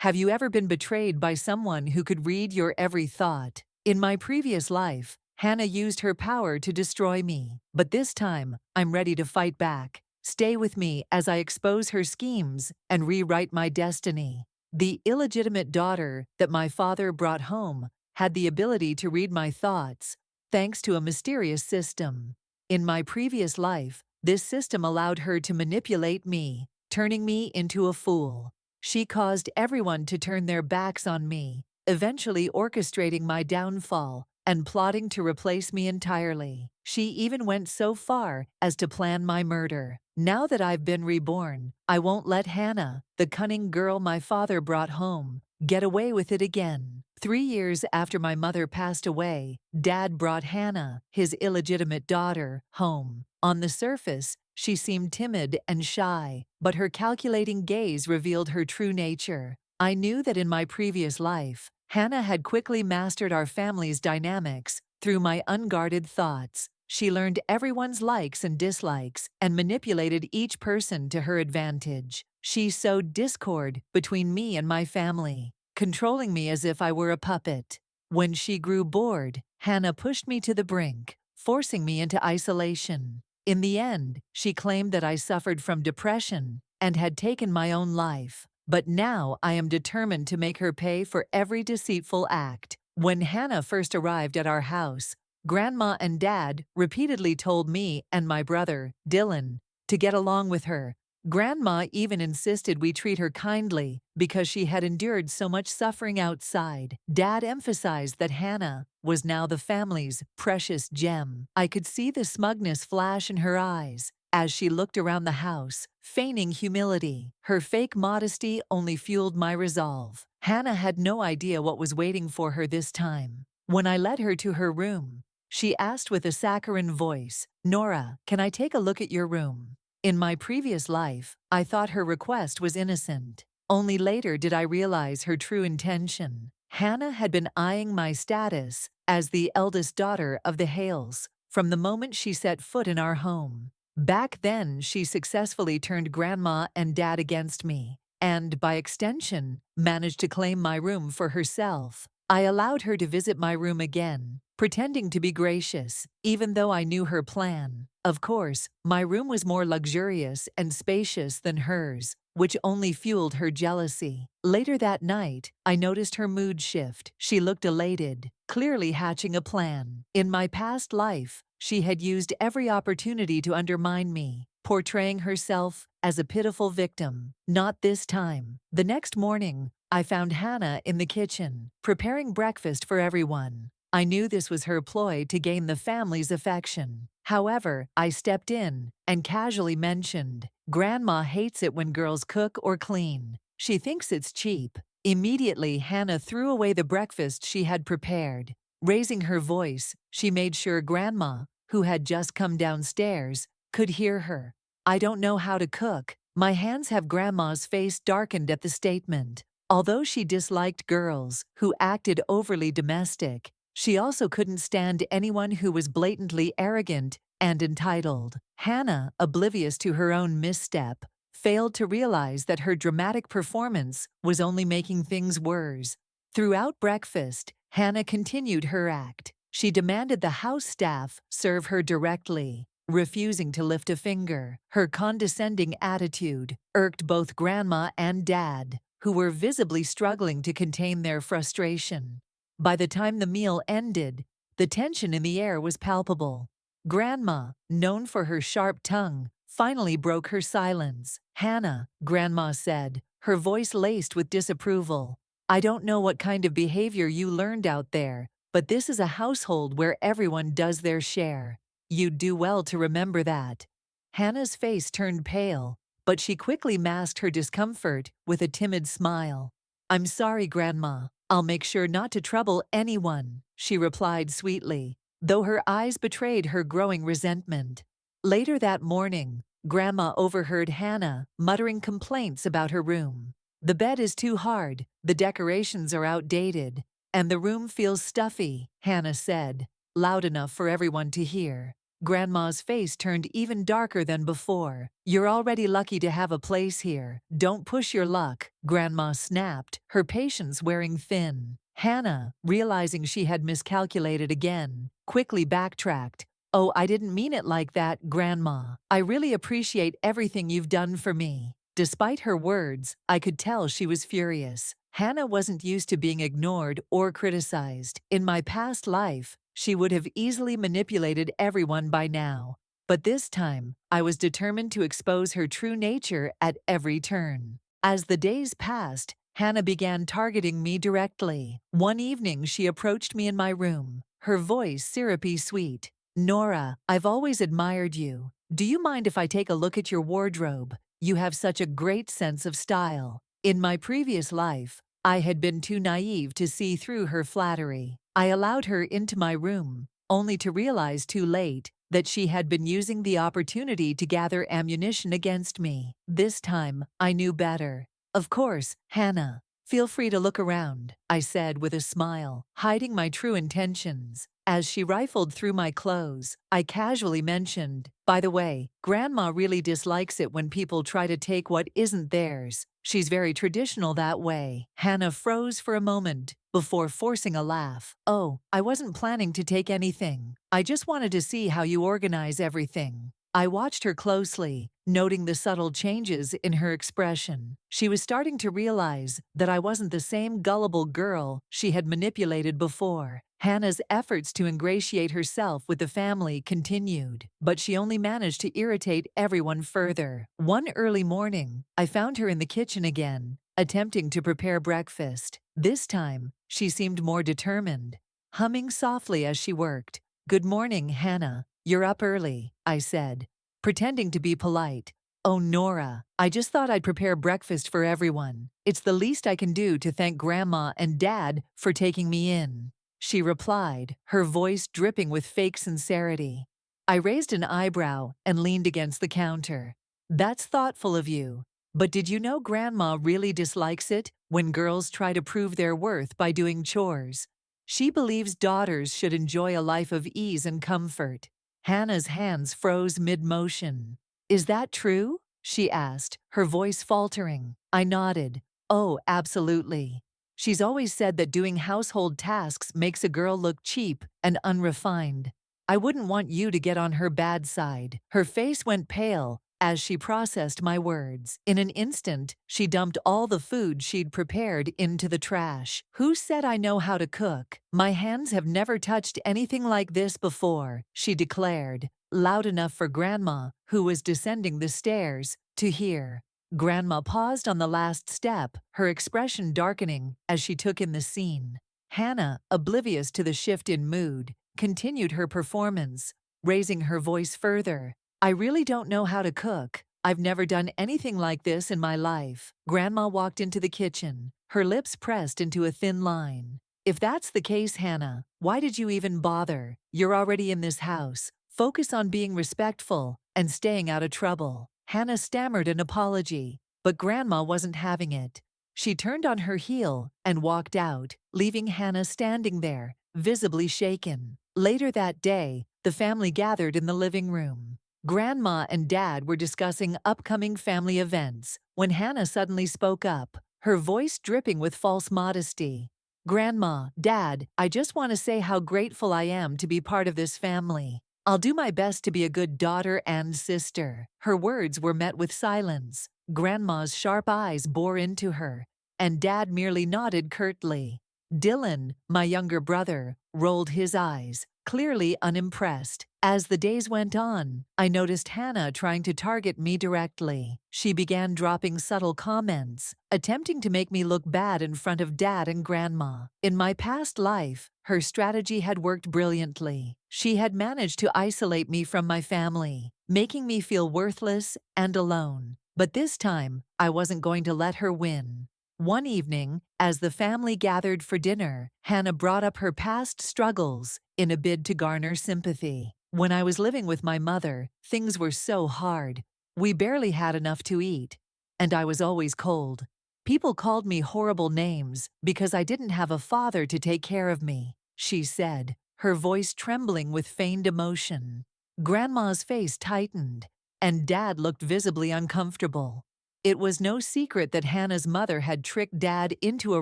Have you ever been betrayed by someone who could read your every thought? In my previous life, Hannah used her power to destroy me. But this time, I'm ready to fight back. Stay with me as I expose her schemes and rewrite my destiny. The illegitimate daughter that my father brought home had the ability to read my thoughts, thanks to a mysterious system. In my previous life, this system allowed her to manipulate me, turning me into a fool. She caused everyone to turn their backs on me, eventually orchestrating my downfall and plotting to replace me entirely. She even went so far as to plan my murder. Now that I've been reborn, I won't let Hannah, the cunning girl my father brought home, get away with it again. 3 years after my mother passed away, Dad brought Hannah, his illegitimate daughter, home. On the surface, she seemed timid and shy, but her calculating gaze revealed her true nature. I knew that in my previous life, Hannah had quickly mastered our family's dynamics through my unguarded thoughts. She learned everyone's likes and dislikes and manipulated each person to her advantage. She sowed discord between me and my family, controlling me as if I were a puppet. When she grew bored, Hannah pushed me to the brink, forcing me into isolation. In the end, she claimed that I suffered from depression and had taken my own life. But now I am determined to make her pay for every deceitful act. When Hannah first arrived at our house, Grandma and Dad repeatedly told me and my brother, Dylan, to get along with her. Grandma even insisted we treat her kindly because she had endured so much suffering outside. Dad emphasized that Hannah was now the family's precious gem. I could see the smugness flash in her eyes as she looked around the house, feigning humility. Her fake modesty only fueled my resolve. Hannah had no idea what was waiting for her this time. When I led her to her room, she asked with a saccharine voice, "Nora, can I take a look at your room?" In my previous life, I thought her request was innocent. Only later did I realize her true intention. Hannah had been eyeing my status as the eldest daughter of the Hales from the moment she set foot in our home. Back then, she successfully turned Grandma and Dad against me, and by extension, managed to claim my room for herself. I allowed her to visit my room again, pretending to be gracious, even though I knew her plan. Of course, my room was more luxurious and spacious than hers, which only fueled her jealousy. Later that night, I noticed her mood shift. She looked elated, clearly hatching a plan. In my past life, she had used every opportunity to undermine me, portraying herself as a pitiful victim. Not this time. The next morning, I found Hannah in the kitchen, preparing breakfast for everyone. I knew this was her ploy to gain the family's affection. However, I stepped in and casually mentioned, "Grandma hates it when girls cook or clean. She thinks it's cheap." Immediately, Hannah threw away the breakfast she had prepared. Raising her voice, she made sure Grandma, who had just come downstairs, could hear her. "I don't know how to cook." My hands have Grandma's face darkened at the statement. Although she disliked girls who acted overly domestic, she also couldn't stand anyone who was blatantly arrogant and entitled. Hannah, oblivious to her own misstep, failed to realize that her dramatic performance was only making things worse. Throughout breakfast, Hannah continued her act. She demanded the house staff serve her directly, refusing to lift a finger. Her condescending attitude irked both Grandma and Dad, who were visibly struggling to contain their frustration. By the time the meal ended, the tension in the air was palpable. Grandma, known for her sharp tongue, finally broke her silence. "Hannah," Grandma said, her voice laced with disapproval, "I don't know what kind of behavior you learned out there, but this is a household where everyone does their share. You'd do well to remember that." Hannah's face turned pale, but she quickly masked her discomfort with a timid smile. "I'm sorry, Grandma. I'll make sure not to trouble anyone," she replied sweetly, though her eyes betrayed her growing resentment. Later that morning, Grandma overheard Hannah muttering complaints about her room. "The bed is too hard, the decorations are outdated, and the room feels stuffy," Hannah said, loud enough for everyone to hear. Grandma's face turned even darker than before. You're already lucky to have a place here. Don't push your luck, Grandma snapped, her patience wearing thin. Hannah, realizing she had miscalculated again, quickly backtracked. Oh, I didn't mean it like that, Grandma. I really appreciate everything you've done for me. Despite her words, I could tell she was furious. Hannah wasn't used to being ignored or criticized. In my past life, she would have easily manipulated everyone by now. But this time, I was determined to expose her true nature at every turn. As the days passed, Hannah began targeting me directly. One evening, she approached me in my room, her voice syrupy sweet. Nora, I've always admired you. Do you mind if I take a look at your wardrobe? You have such a great sense of style. In my previous life, I had been too naive to see through her flattery. I allowed her into my room, only to realize too late that she had been using the opportunity to gather ammunition against me. This time, I knew better. Of course, Hannah. Feel free to look around, I said with a smile, hiding my true intentions. As she rifled through my clothes, I casually mentioned, by the way, Grandma really dislikes it when people try to take what isn't theirs. She's very traditional that way. Hannah froze for a moment before forcing a laugh. Oh, I wasn't planning to take anything. I just wanted to see how you organize everything. I watched her closely, noting the subtle changes in her expression. She was starting to realize that I wasn't the same gullible girl she had manipulated before. Hannah's efforts to ingratiate herself with the family continued, but she only managed to irritate everyone further. One early morning, I found her in the kitchen again, attempting to prepare breakfast. This time, she seemed more determined, humming softly as she worked. Good morning, Hannah. You're up early, I said, pretending to be polite. Oh, Nora, I just thought I'd prepare breakfast for everyone. It's the least I can do to thank Grandma and Dad for taking me in, she replied, her voice dripping with fake sincerity. I raised an eyebrow and leaned against the counter. That's thoughtful of you. But did you know Grandma really dislikes it when girls try to prove their worth by doing chores? She believes daughters should enjoy a life of ease and comfort. Hannah's hands froze mid-motion. Is that true? She asked, her voice faltering. I nodded. Oh, absolutely. She's always said that doing household tasks makes a girl look cheap and unrefined. I wouldn't want you to get on her bad side. Her face went pale as she processed my words. In an instant, she dumped all the food she'd prepared into the trash. Who said I know how to cook? My hands have never touched anything like this before, she declared, loud enough for Grandma, who was descending the stairs, to hear. Grandma paused on the last step, her expression darkening as she took in the scene. Hannah, oblivious to the shift in mood, continued her performance, raising her voice further. I really don't know how to cook. I've never done anything like this in my life. Grandma walked into the kitchen, her lips pressed into a thin line. If that's the case, Hannah, why did you even bother? You're already in this house. Focus on being respectful and staying out of trouble. Hannah stammered an apology, but Grandma wasn't having it. She turned on her heel and walked out, leaving Hannah standing there, visibly shaken. Later that day, the family gathered in the living room. Grandma and Dad were discussing upcoming family events when Hannah suddenly spoke up, her voice dripping with false modesty. Grandma, Dad, I just want to say how grateful I am to be part of this family. I'll do my best to be a good daughter and sister. Her words were met with silence. Grandma's sharp eyes bore into her, and Dad merely nodded curtly. Dylan, my younger brother, rolled his eyes, clearly unimpressed. As the days went on, I noticed Hannah trying to target me directly. She began dropping subtle comments, attempting to make me look bad in front of Dad and Grandma. In my past life, her strategy had worked brilliantly. She had managed to isolate me from my family, making me feel worthless and alone. But this time, I wasn't going to let her win. One evening, as the family gathered for dinner, Hannah brought up her past struggles in a bid to garner sympathy. When I was living with my mother, things were so hard. We barely had enough to eat, and I was always cold. People called me horrible names because I didn't have a father to take care of me, she said, her voice trembling with feigned emotion. Grandma's face tightened, and Dad looked visibly uncomfortable. It was no secret that Hannah's mother had tricked Dad into a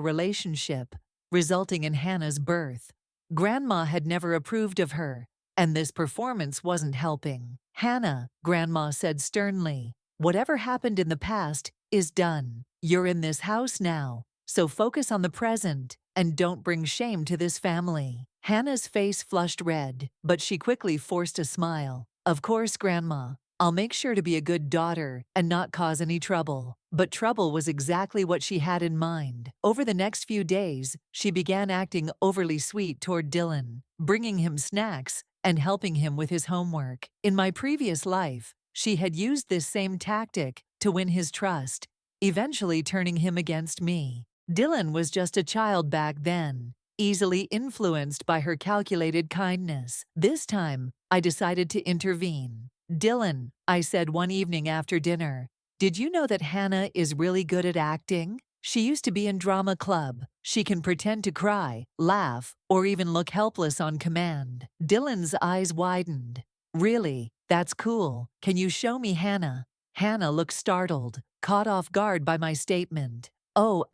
relationship, resulting in Hannah's birth. Grandma had never approved of her, and this performance wasn't helping. "Hannah," Grandma said sternly, "whatever happened in the past is done. You're in this house now, so focus on the present and don't bring shame to this family." Hannah's face flushed red, but she quickly forced a smile. "Of course, Grandma. I'll make sure to be a good daughter and not cause any trouble." But trouble was exactly what she had in mind. Over the next few days, she began acting overly sweet toward Dylan, bringing him snacks and helping him with his homework. In my previous life, she had used this same tactic to win his trust, eventually turning him against me. Dylan was just a child back then, easily influenced by her calculated kindness. This time, I decided to intervene. "Dylan," I said one evening after dinner, "did you know that Hannah is really good at acting? She used to be in drama club. She can pretend to cry, laugh, or even look helpless on command." Dylan's eyes widened. "Really? That's cool. Can you show me Hannah?" Hannah looked startled, caught off guard by my statement. "Oh,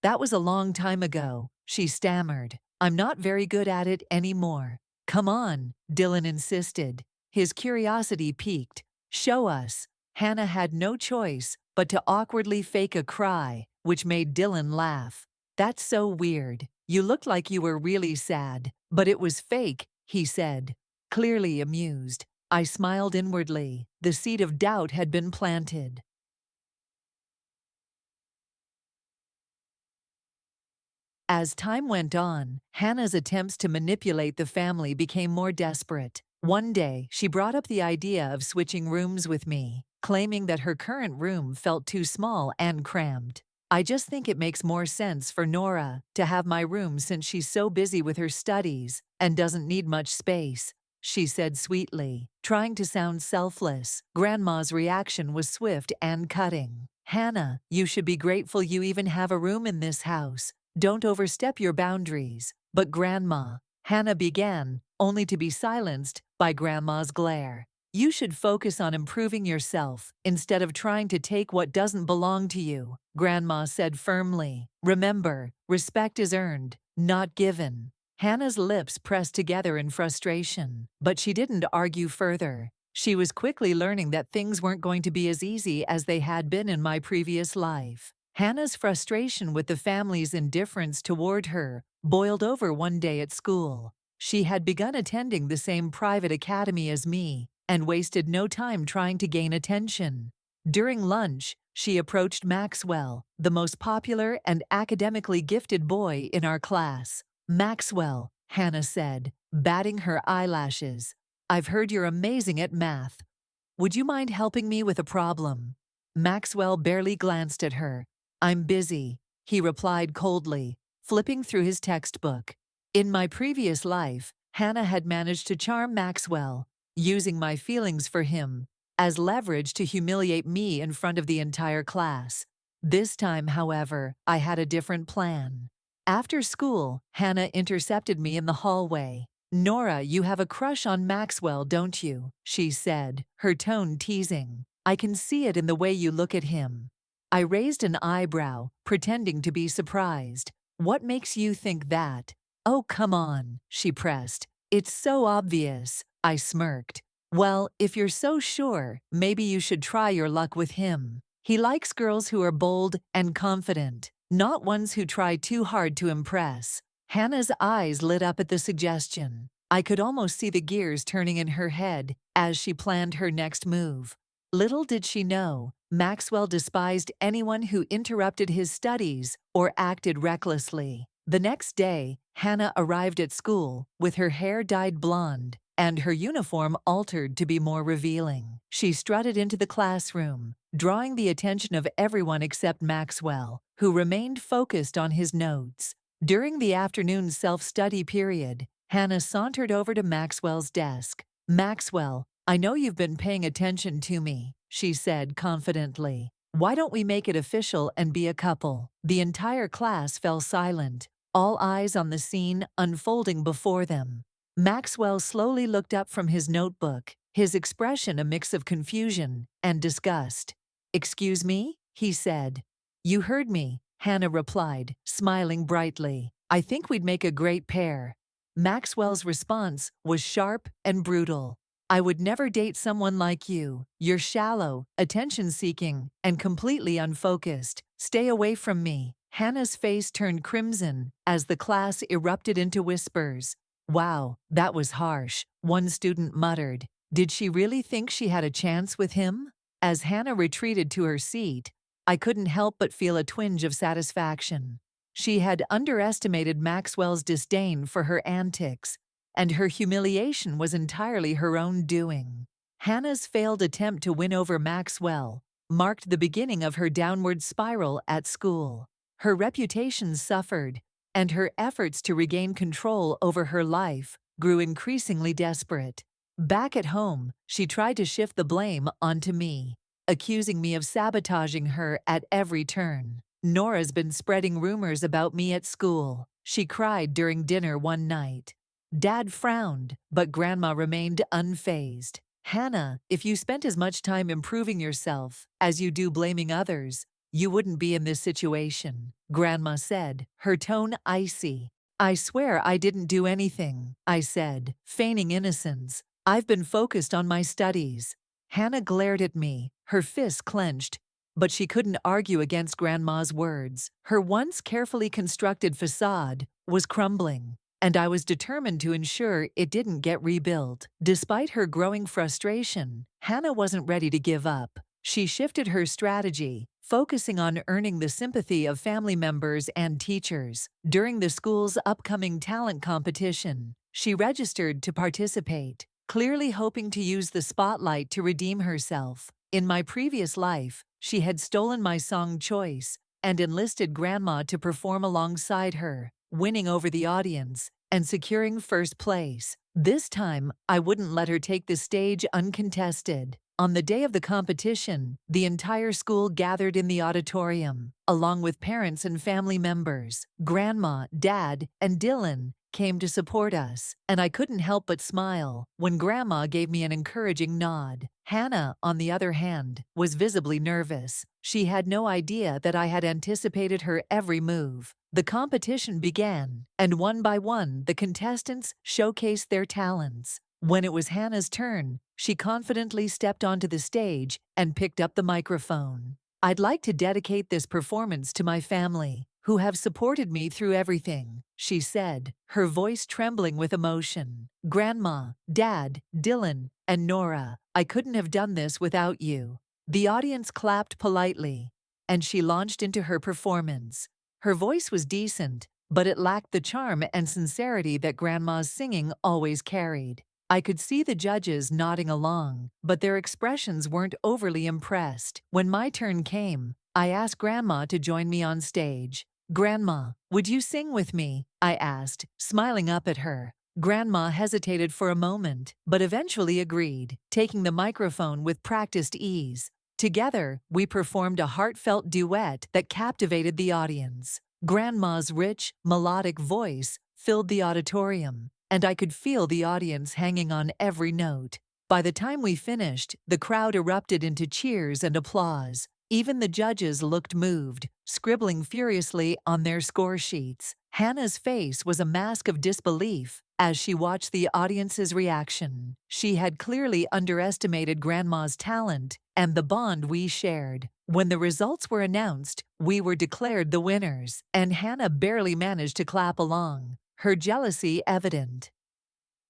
that was a long time ago," she stammered. "I'm not very good at it anymore." "Come on," Dylan insisted. His curiosity piqued. "Show us." Hannah had no choice but to awkwardly fake a cry, which made Dylan laugh. "That's so weird. You looked like you were really sad, but it was fake," he said, clearly amused. I smiled inwardly. The seed of doubt had been planted. As time went on, Hannah's attempts to manipulate the family became more desperate. One day, she brought up the idea of switching rooms with me, claiming that her current room felt too small and cramped. "I just think it makes more sense for Nora to have my room since she's so busy with her studies and doesn't need much space," she said sweetly, trying to sound selfless. Grandma's reaction was swift and cutting. "Hannah, you should be grateful you even have a room in this house. Don't overstep your boundaries." "But Grandma," Hannah began, only to be silenced by Grandma's glare. "You should focus on improving yourself instead of trying to take what doesn't belong to you," Grandma said firmly. "Remember, respect is earned, not given." Hannah's lips pressed together in frustration, but she didn't argue further. She was quickly learning that things weren't going to be as easy as they had been in my previous life. Hannah's frustration with the family's indifference toward her boiled over one day at school. She had begun attending the same private academy as me and wasted no time trying to gain attention. During lunch, she approached Maxwell, the most popular and academically gifted boy in our class. "Maxwell," Hannah said, batting her eyelashes, "I've heard you're amazing at math. Would you mind helping me with a problem?" Maxwell barely glanced at her. "I'm busy," he replied coldly, flipping through his textbook. In my previous life, Hannah had managed to charm Maxwell, using my feelings for him as leverage to humiliate me in front of the entire class. This time, however, I had a different plan. After school, Hannah intercepted me in the hallway. "Nora, you have a crush on Maxwell, don't you?" she said, her tone teasing. "I can see it in the way you look at him." I raised an eyebrow, pretending to be surprised. "What makes you think that?" "Oh, come on," she pressed. "It's so obvious." I smirked. "Well, if you're so sure, maybe you should try your luck with him. He likes girls who are bold and confident, not ones who try too hard to impress." Hannah's eyes lit up at the suggestion. I could almost see the gears turning in her head as she planned her next move. Little did she know, Maxwell despised anyone who interrupted his studies or acted recklessly. The next day, Hannah arrived at school with her hair dyed blonde and her uniform altered to be more revealing. She strutted into the classroom, drawing the attention of everyone except Maxwell, who remained focused on his notes. During the afternoon self-study period, Hannah sauntered over to Maxwell's desk. "Maxwell, I know you've been paying attention to me," she said confidently. "Why don't we make it official and be a couple?" The entire class fell silent, all eyes on the scene unfolding before them. Maxwell slowly looked up from his notebook, his expression a mix of confusion and disgust. "Excuse me?" he said. "You heard me," Hannah replied, smiling brightly. "I think we'd make a great pair." Maxwell's response was sharp and brutal. "I would never date someone like you. You're shallow, attention-seeking, and completely unfocused. Stay away from me." Hannah's face turned crimson as the class erupted into whispers. "Wow, that was harsh," one student muttered. Did she really think she had a chance with him? As Hannah retreated to her seat, I couldn't help but feel a twinge of satisfaction. She had underestimated Maxwell's disdain for her antics, and her humiliation was entirely her own doing. Hannah's failed attempt to win over Maxwell marked the beginning of her downward spiral at school. Her reputation suffered, and her efforts to regain control over her life grew increasingly desperate. Back at home, she tried to shift the blame onto me, accusing me of sabotaging her at every turn. "Nora's been spreading rumors about me at school," she cried during dinner one night. Dad frowned, but Grandma remained unfazed. "Hannah, if you spent as much time improving yourself as you do blaming others, you wouldn't be in this situation," Grandma said, her tone icy. "I swear I didn't do anything," I said, feigning innocence. "I've been focused on my studies." Hannah glared at me, her fists clenched, but she couldn't argue against Grandma's words. Her once carefully constructed facade was crumbling, and I was determined to ensure it didn't get rebuilt. Despite her growing frustration, Hannah wasn't ready to give up. She shifted her strategy, focusing on earning the sympathy of family members and teachers. During the school's upcoming talent competition, she registered to participate, clearly hoping to use the spotlight to redeem herself. In my previous life, she had stolen my song choice and enlisted Grandma to perform alongside her, winning over the audience and securing first place. This time, I wouldn't let her take the stage uncontested. On the day of the competition, the entire school gathered in the auditorium, along with parents and family members. Grandma, Dad, and Dylan came to support us, and I couldn't help but smile when Grandma gave me an encouraging nod. Hannah, on the other hand, was visibly nervous. She had no idea that I had anticipated her every move. The competition began, and one by one, the contestants showcased their talents. When it was Hannah's turn, she confidently stepped onto the stage and picked up the microphone. "I'd like to dedicate this performance to my family, who have supported me through everything," she said, her voice trembling with emotion. "Grandma, Dad, Dylan, and Nora, I couldn't have done this without you." The audience clapped politely, and she launched into her performance. Her voice was decent, but it lacked the charm and sincerity that Grandma's singing always carried. I could see the judges nodding along, but their expressions weren't overly impressed. When my turn came, I asked Grandma to join me on stage. "Grandma, would you sing with me?" I asked, smiling up at her. Grandma hesitated for a moment, but eventually agreed, taking the microphone with practiced ease. Together, we performed a heartfelt duet that captivated the audience. Grandma's rich, melodic voice filled the auditorium, and I could feel the audience hanging on every note. By the time we finished, the crowd erupted into cheers and applause. Even the judges looked moved, scribbling furiously on their score sheets. Hannah's face was a mask of disbelief as she watched the audience's reaction. She had clearly underestimated Grandma's talent and the bond we shared. When the results were announced, we were declared the winners, and Hannah barely managed to clap along, her jealousy evident.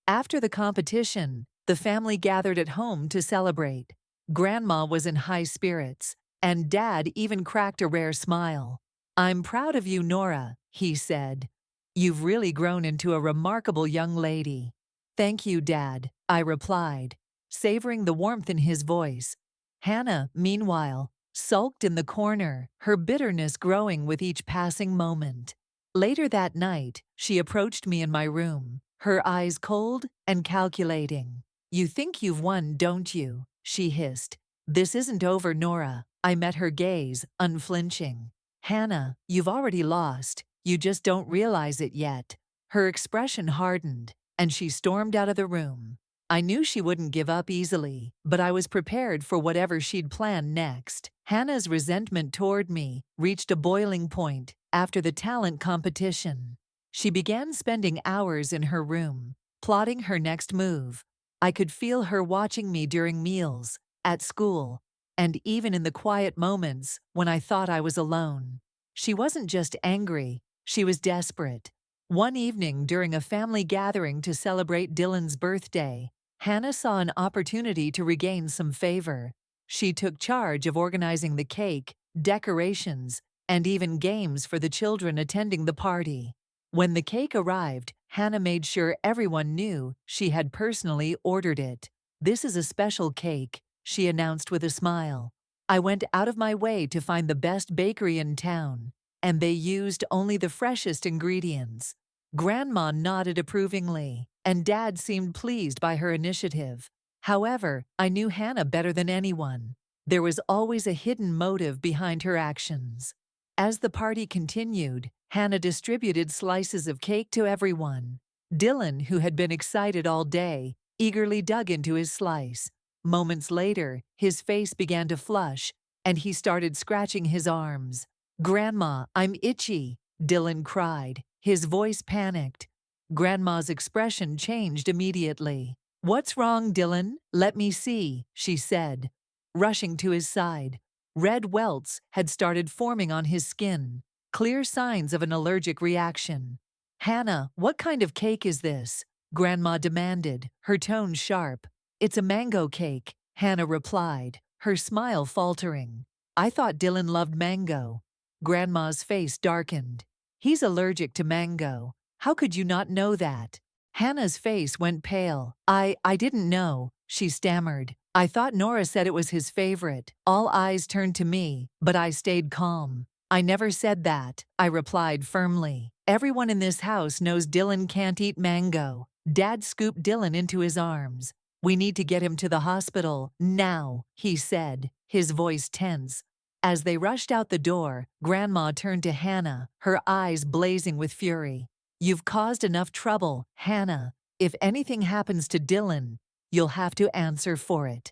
After the competition, the family gathered at home to celebrate. Grandma was in high spirits, and Dad even cracked a rare smile. "I'm proud of you, Nora," he said. "You've really grown into a remarkable young lady." "Thank you, Dad," I replied, savoring the warmth in his voice. Hannah, meanwhile, sulked in the corner, her bitterness growing with each passing moment. Later that night, she approached me in my room, her eyes cold and calculating. "You think you've won, don't you?" she hissed. "This isn't over, Nora." I met her gaze, unflinching. "Hannah, you've already lost. You just don't realize it yet." Her expression hardened, and she stormed out of the room. I knew she wouldn't give up easily, but I was prepared for whatever she'd plan next. Hannah's resentment toward me reached a boiling point after the talent competition. She began spending hours in her room, plotting her next move. I could feel her watching me during meals, at school, and even in the quiet moments when I thought I was alone. She wasn't just angry, she was desperate. One evening during a family gathering to celebrate Dylan's birthday, Hannah saw an opportunity to regain some favor. She took charge of organizing the cake, decorations, and even games for the children attending the party. When the cake arrived, Hannah made sure everyone knew she had personally ordered it. "This is a special cake," she announced with a smile. "I went out of my way to find the best bakery in town, and they used only the freshest ingredients." Grandma nodded approvingly, and Dad seemed pleased by her initiative. However, I knew Hannah better than anyone. There was always a hidden motive behind her actions. As the party continued, Hannah distributed slices of cake to everyone. Dylan, who had been excited all day, eagerly dug into his slice. Moments later, his face began to flush, and he started scratching his arms. "Grandma, I'm itchy," Dylan cried, his voice panicked. Grandma's expression changed immediately. "What's wrong, Dylan? Let me see," she said, rushing to his side. Red welts had started forming on his skin, clear signs of an allergic reaction. "Hannah, what kind of cake is this?" Grandma demanded, her tone sharp. "It's a mango cake," Hannah replied, her smile faltering. "I thought Dylan loved mango." Grandma's face darkened. "He's allergic to mango. How could you not know that?" Hannah's face went pale. I didn't know," she stammered. "I thought Nora said it was his favorite." All eyes turned to me, but I stayed calm. "I never said that," I replied firmly. "Everyone in this house knows Dylan can't eat mango." Dad scooped Dylan into his arms. "We need to get him to the hospital, now," he said, his voice tense. As they rushed out the door, Grandma turned to Hannah, her eyes blazing with fury. "You've caused enough trouble, Hannah. If anything happens to Dylan, you'll have to answer for it."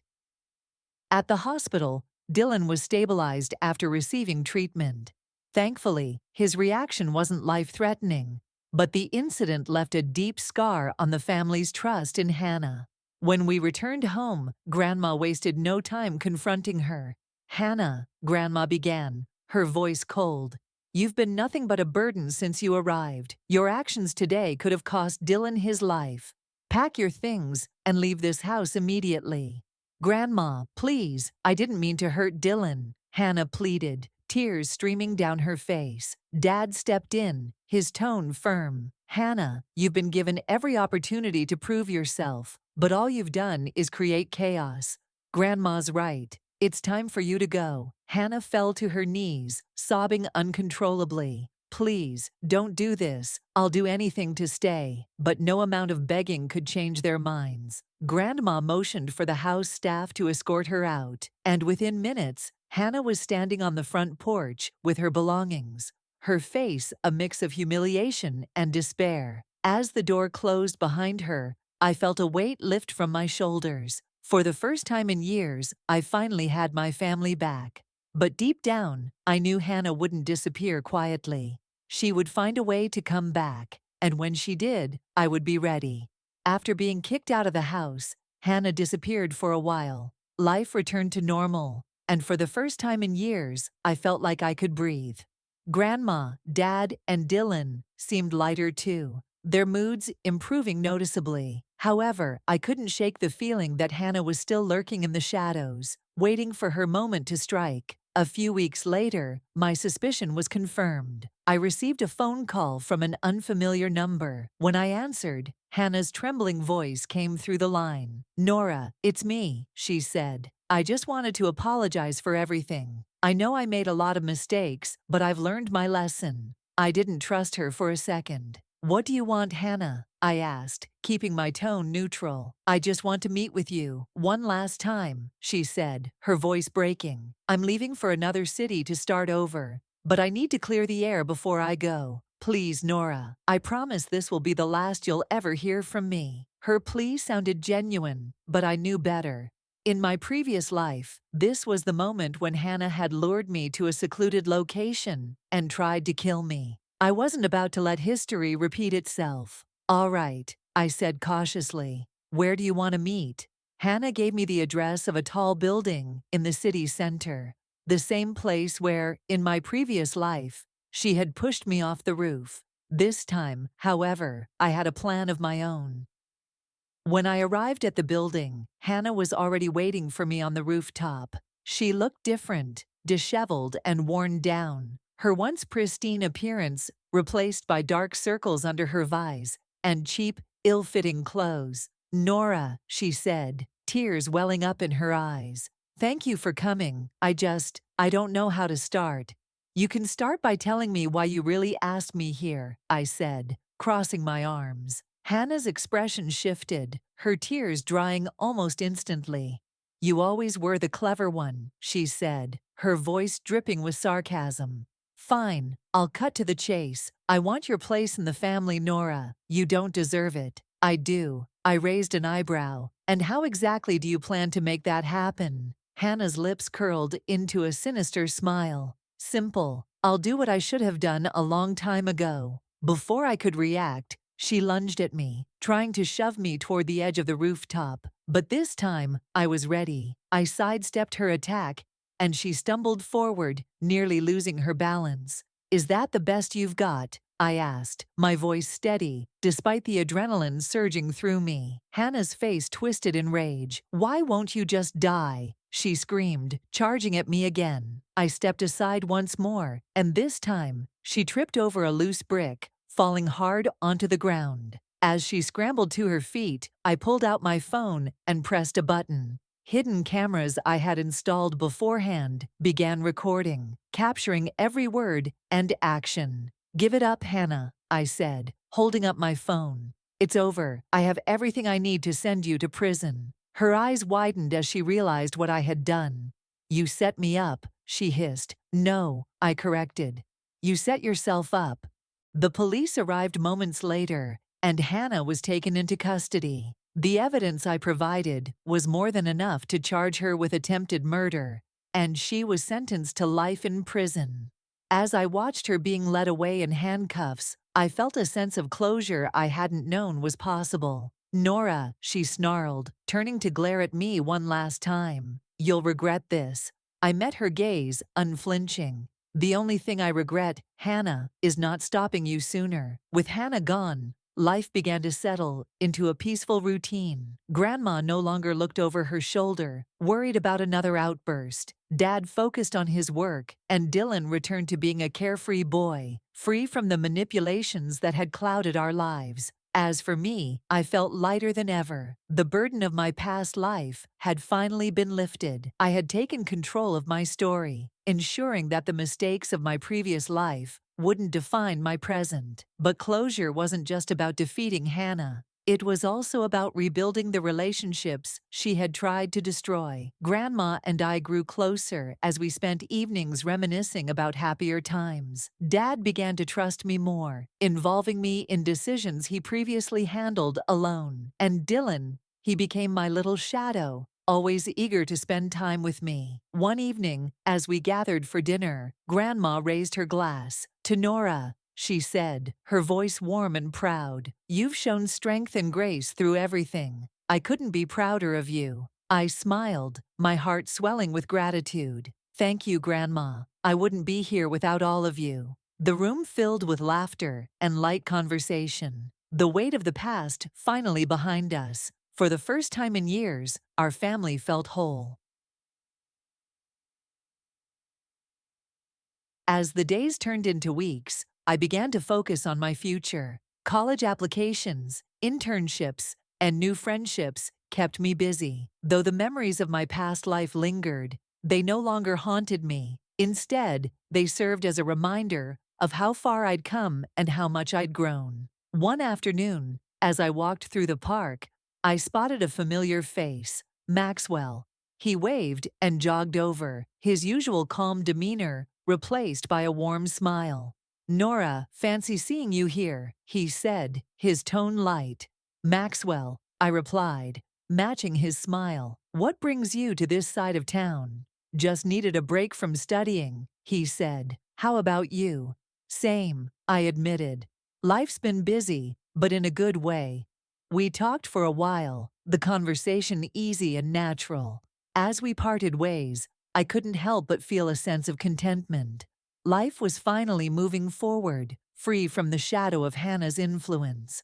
At the hospital, Dylan was stabilized after receiving treatment. Thankfully, his reaction wasn't life-threatening, but the incident left a deep scar on the family's trust in Hannah. When we returned home, Grandma wasted no time confronting her. "Hannah," Grandma began, her voice cold, "you've been nothing but a burden since you arrived. Your actions today could have cost Dylan his life. Pack your things and leave this house immediately." "Grandma, please, I didn't mean to hurt Dylan," Hannah pleaded, tears streaming down her face. Dad stepped in, his tone firm. "Hannah, you've been given every opportunity to prove yourself, but all you've done is create chaos. Grandma's right. It's time for you to go." Hannah fell to her knees, sobbing uncontrollably. "Please, don't do this. I'll do anything to stay." But no amount of begging could change their minds. Grandma motioned for the house staff to escort her out, and within minutes, Hannah was standing on the front porch with her belongings, her face a mix of humiliation and despair. As the door closed behind her, I felt a weight lift from my shoulders. For the first time in years, I finally had my family back. But deep down, I knew Hannah wouldn't disappear quietly. She would find a way to come back, and when she did, I would be ready. After being kicked out of the house, Hannah disappeared for a while. Life returned to normal, and for the first time in years, I felt like I could breathe. Grandma, Dad, and Dylan seemed lighter too, their moods improving noticeably. However, I couldn't shake the feeling that Hannah was still lurking in the shadows, waiting for her moment to strike. A few weeks later, my suspicion was confirmed. I received a phone call from an unfamiliar number. When I answered, Hannah's trembling voice came through the line. "Nora, it's me," she said. "I just wanted to apologize for everything. I know I made a lot of mistakes, but I've learned my lesson." I didn't trust her for a second. "What do you want, Hannah?" I asked, keeping my tone neutral. "I just want to meet with you one last time," she said, her voice breaking. "I'm leaving for another city to start over, but I need to clear the air before I go. Please, Nora, I promise this will be the last you'll ever hear from me. Her plea sounded genuine, but I knew better. In my previous life, this was the moment when Hannah had lured me to a secluded location and tried to kill me. I wasn't about to let history repeat itself. All right, I said cautiously. Where do you want to meet? Hannah gave me the address of a tall building in the city center, the same place where, in my previous life, she had pushed me off the roof. This time, however, I had a plan of my own. When I arrived at the building, Hannah was already waiting for me on the rooftop. She looked different, disheveled and worn down, her once pristine appearance replaced by dark circles under her eyes and cheap, ill-fitting clothes. Nora, she said, tears welling up in her eyes. Thank you for coming. I don't know how to start. You can start by telling me why you really asked me here, I said, crossing my arms. Hannah's expression shifted, her tears drying almost instantly. You always were the clever one, she said, her voice dripping with sarcasm. Fine, I'll cut to the chase. I want your place in the family, Nora. You don't deserve it. I do. I raised an eyebrow. And how exactly do you plan to make that happen? Hannah's lips curled into a sinister smile. Simple. I'll do what I should have done a long time ago. Before I could react, she lunged at me, trying to shove me toward the edge of the rooftop. But this time, I was ready. I sidestepped her attack, and she stumbled forward, nearly losing her balance. Is that the best you've got? I asked, my voice steady, despite the adrenaline surging through me. Hannah's face twisted in rage. Why won't you just die? She screamed, charging at me again. I stepped aside once more, and this time, she tripped over a loose brick, falling hard onto the ground. As she scrambled to her feet, I pulled out my phone and pressed a button. Hidden cameras I had installed beforehand began recording, capturing every word and action. Give it up, Hannah, I said, holding up my phone. It's over. I have everything I need to send you to prison. Her eyes widened as she realized what I had done. You set me up, she hissed. No, I corrected. You set yourself up. The police arrived moments later, and Hannah was taken into custody. The evidence I provided was more than enough to charge her with attempted murder, and she was sentenced to life in prison. As I watched her being led away in handcuffs, I felt a sense of closure I hadn't known was possible. Nora, she snarled, turning to glare at me one last time. You'll regret this. I met her gaze, unflinching. The only thing I regret, Hannah, is not stopping you sooner. With Hannah gone, life began to settle into a peaceful routine. Grandma no longer looked over her shoulder, worried about another outburst. Dad focused on his work, and Dylan returned to being a carefree boy, free from the manipulations that had clouded our lives. As for me, I felt lighter than ever. The burden of my past life had finally been lifted. I had taken control of my story, ensuring that the mistakes of my previous life wouldn't define my present. But closure wasn't just about defeating Hannah. It was also about rebuilding the relationships she had tried to destroy. Grandma and I grew closer as we spent evenings reminiscing about happier times. Dad began to trust me more, involving me in decisions he previously handled alone. And Dylan, he became my little shadow, always eager to spend time with me. One evening, as we gathered for dinner, Grandma raised her glass. To Nora, she said, her voice warm and proud. You've shown strength and grace through everything. I couldn't be prouder of you. I smiled, my heart swelling with gratitude. Thank you, Grandma. I wouldn't be here without all of you. The room filled with laughter and light conversation. The weight of the past finally behind us. For the first time in years, our family felt whole. As the days turned into weeks, I began to focus on my future. College applications, internships, and new friendships kept me busy. Though the memories of my past life lingered, they no longer haunted me. Instead, they served as a reminder of how far I'd come and how much I'd grown. One afternoon, as I walked through the park, I spotted a familiar face, Maxwell. He waved and jogged over, his usual calm demeanor replaced by a warm smile. Nora, fancy seeing you here, he said, his tone light. Maxwell, I replied, matching his smile. What brings you to this side of town? Just needed a break from studying, he said. How about you? Same, I admitted. Life's been busy, but in a good way. We talked for a while, the conversation easy and natural. As we parted ways, I couldn't help but feel a sense of contentment. Life was finally moving forward, free from the shadow of Hannah's influence.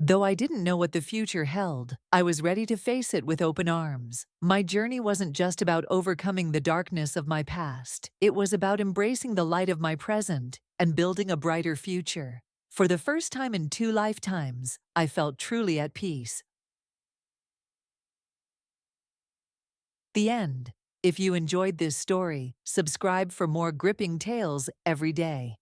Though I didn't know what the future held, I was ready to face it with open arms. My journey wasn't just about overcoming the darkness of my past. It was about embracing the light of my present and building a brighter future. For the first time in 2 lifetimes, I felt truly at peace. The end. If you enjoyed this story, subscribe for more gripping tales every day.